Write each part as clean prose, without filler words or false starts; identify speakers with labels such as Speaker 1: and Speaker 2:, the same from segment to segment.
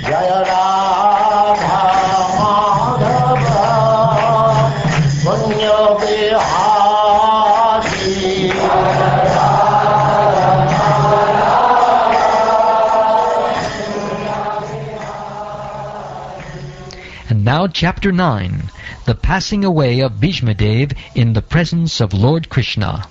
Speaker 1: Jaya Radha Madhava Punya Bihari.
Speaker 2: And now chapter 9, the passing away of Bhishmadev in the presence of Lord Krishna.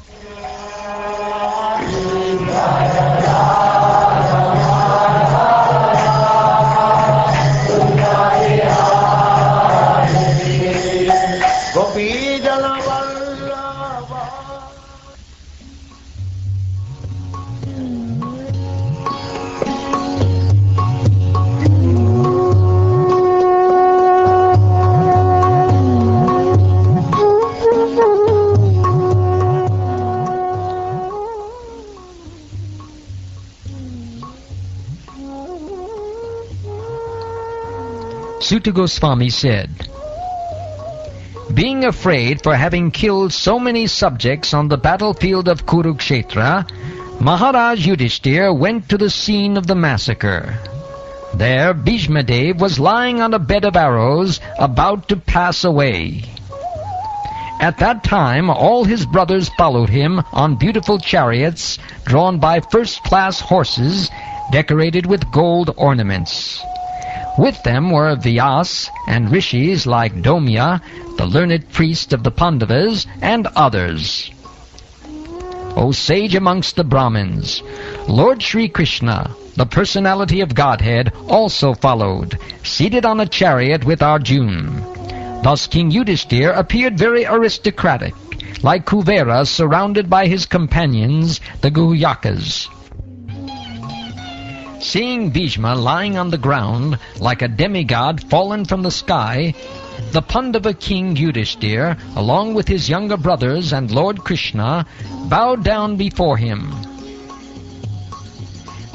Speaker 2: Suta Goswami said, being afraid for having killed so many subjects on the battlefield of Kurukshetra, Maharaj Yudhishthir went to the scene of the massacre. There Bhishmadev was lying on a bed of arrows, about to pass away. At that time all his brothers followed him on beautiful chariots drawn by first-class horses decorated with gold ornaments. With them were Vyas and rishis like Domya, the learned priest of the Pandavas, and others. O sage amongst the Brahmins, Lord Sri Krishna, the personality of Godhead, also followed, seated on a chariot with Arjuna. Thus King Yudhishthir appeared very aristocratic, like Kuvera surrounded by his companions, the Guhyakas. Seeing Bhishma lying on the ground like a demigod fallen from the sky, the Pandava king Yudhishthir, along with his younger brothers and Lord Krishna, bowed down before him.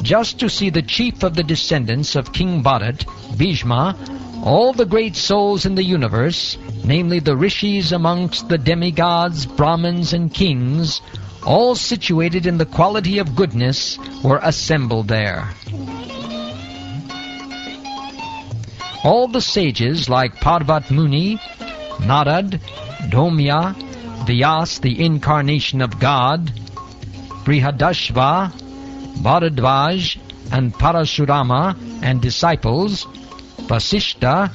Speaker 2: Just to see the chief of the descendants of King Bharat, Bhishma, all the great souls in the universe, namely the rishis amongst the demigods, Brahmins and kings, all situated in the quality of goodness, were assembled there. All the sages like Parvat Muni, Narad, Domya, Vyas, the incarnation of God, Brihadashva, Bharadvaj, and Parashurama and disciples, Vasishta,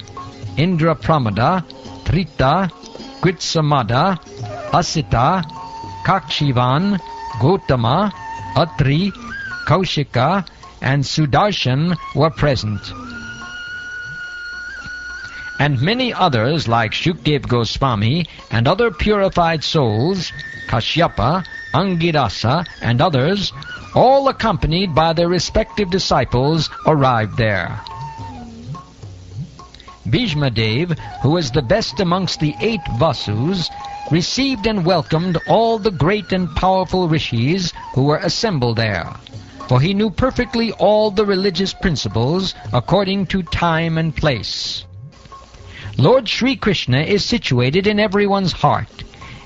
Speaker 2: Indrapramada, Trita, Gritsamada, Asita, Kakshivan, Gotama, Atri, Kaushika, and Sudarshan were present. And many others like Shukdev Goswami and other purified souls, Kashyapa, Angirasa, and others, all accompanied by their respective disciples, arrived there. Bhishmadev, who was the best amongst the 8 Vasus, received and welcomed all the great and powerful rishis who were assembled there, for he knew perfectly all the religious principles according to time and place. Lord Sri Krishna is situated in everyone's heart,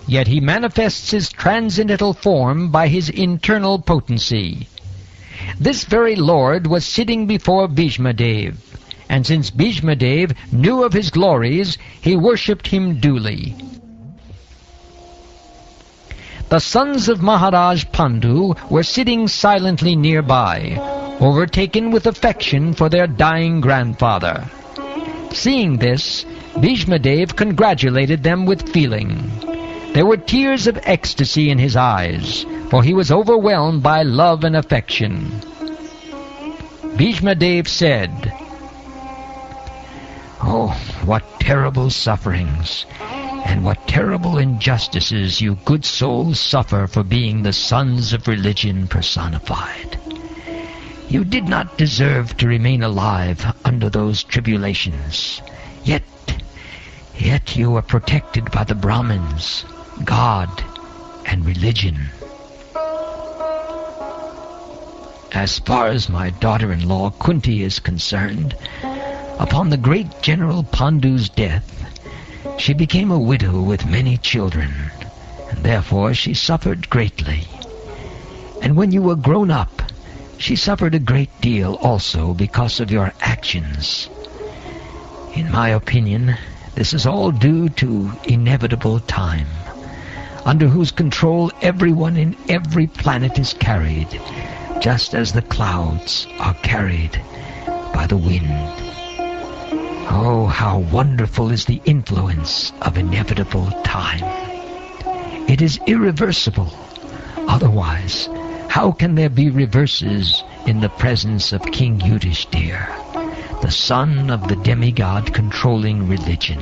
Speaker 2: yet he manifests his transcendental form by his internal potency. This very Lord was sitting before Bhishmadev, and since Bhishmadev knew of his glories, he worshipped him duly. The sons of Maharaj Pandu were sitting silently nearby, overtaken with affection for their dying grandfather. Seeing this, Bhishmadev congratulated them with feeling. There were tears of ecstasy in his eyes, for he was overwhelmed by love and affection. Bhishmadev said, "Oh, what terrible sufferings, and what terrible injustices you good souls suffer for being the sons of religion personified. You did not deserve to remain alive under those tribulations. Yet you were protected by the Brahmins, God, and religion. As far as my daughter-in-law Kunti is concerned, upon the great General Pandu's death, she became a widow with many children, and therefore she suffered greatly. And when you were grown up, She suffered a great deal also because of your actions. In my opinion, this is all due to inevitable time, under whose control everyone in every planet is carried, just as the clouds are carried by the wind. Oh, how wonderful is the influence of inevitable time! It is irreversible. Otherwise, how can there be reverses in the presence of King Yudhishthir, the son of the demigod controlling religion?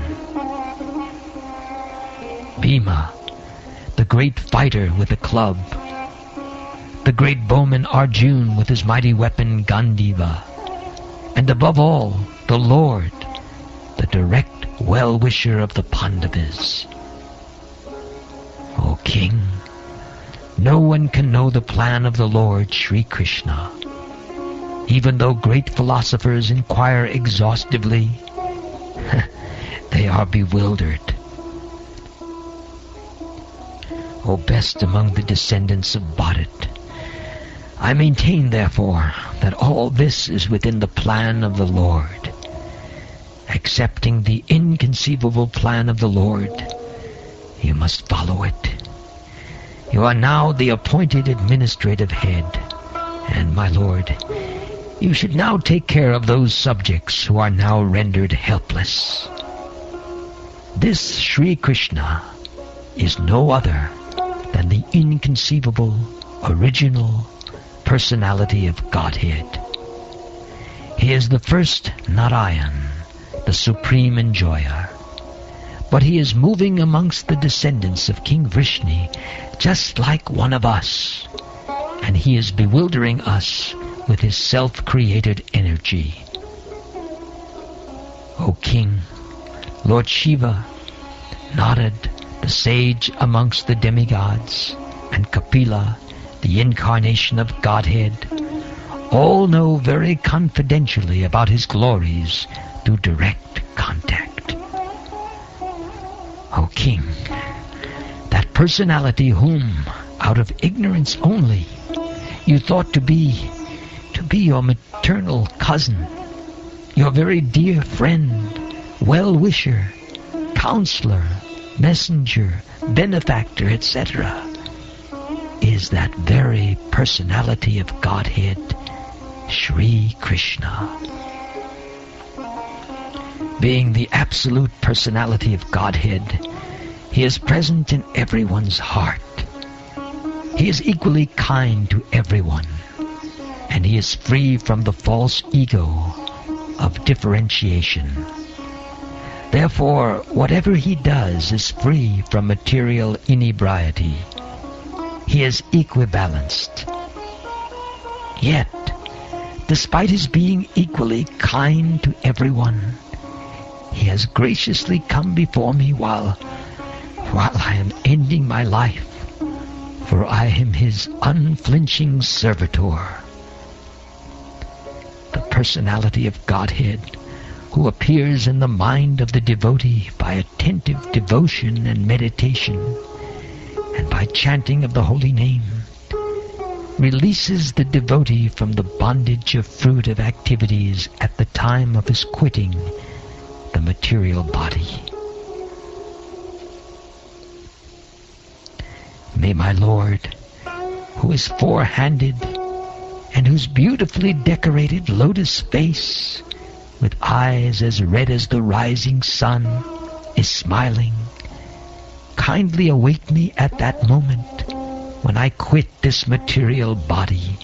Speaker 2: Bhima, the great fighter with a club, the great bowman Arjun with his mighty weapon Gandiva, and above all, the Lord, the direct well-wisher of the Pandavas. O King, no one can know the plan of the Lord Sri Krishna. Even though great philosophers inquire exhaustively, they are bewildered. O best among the descendants of Bharat, I maintain, therefore, that all this is within the plan of the Lord. Accepting the inconceivable plan of the Lord, you must follow it. You are now the appointed administrative head, and, my Lord, you should now take care of those subjects who are now rendered helpless. This Sri Krishna is no other than the inconceivable, original personality of Godhead. He is the first Narayan, the supreme enjoyer. But he is moving amongst the descendants of King Vrishni just like one of us, and he is bewildering us with his self-created energy. O King, Lord Shiva, Narad, the sage amongst the demigods, and Kapila, the incarnation of Godhead, all know very confidentially about his glories through direct contact. O King, that personality whom, out of ignorance only, you thought to be your maternal cousin, your very dear friend, well-wisher, counselor, messenger, benefactor, etc., is that very personality of Godhead, Sri Krishna. Being the absolute personality of Godhead, he is present in everyone's heart. He is equally kind to everyone, and he is free from the false ego of differentiation. Therefore, whatever he does is free from material inebriety. He is equibalanced. Yet, despite his being equally kind to everyone, he has graciously come before me while I am ending my life, for I am his unflinching servitor. The personality of Godhead, who appears in the mind of the devotee by attentive devotion and meditation, and by chanting of the holy name, releases the devotee from the bondage of fruitive activities at the time of his quitting the material body. May my Lord, who is four-handed and whose beautifully decorated lotus face, with eyes as red as the rising sun, is smiling, kindly await me at that moment when I quit this material body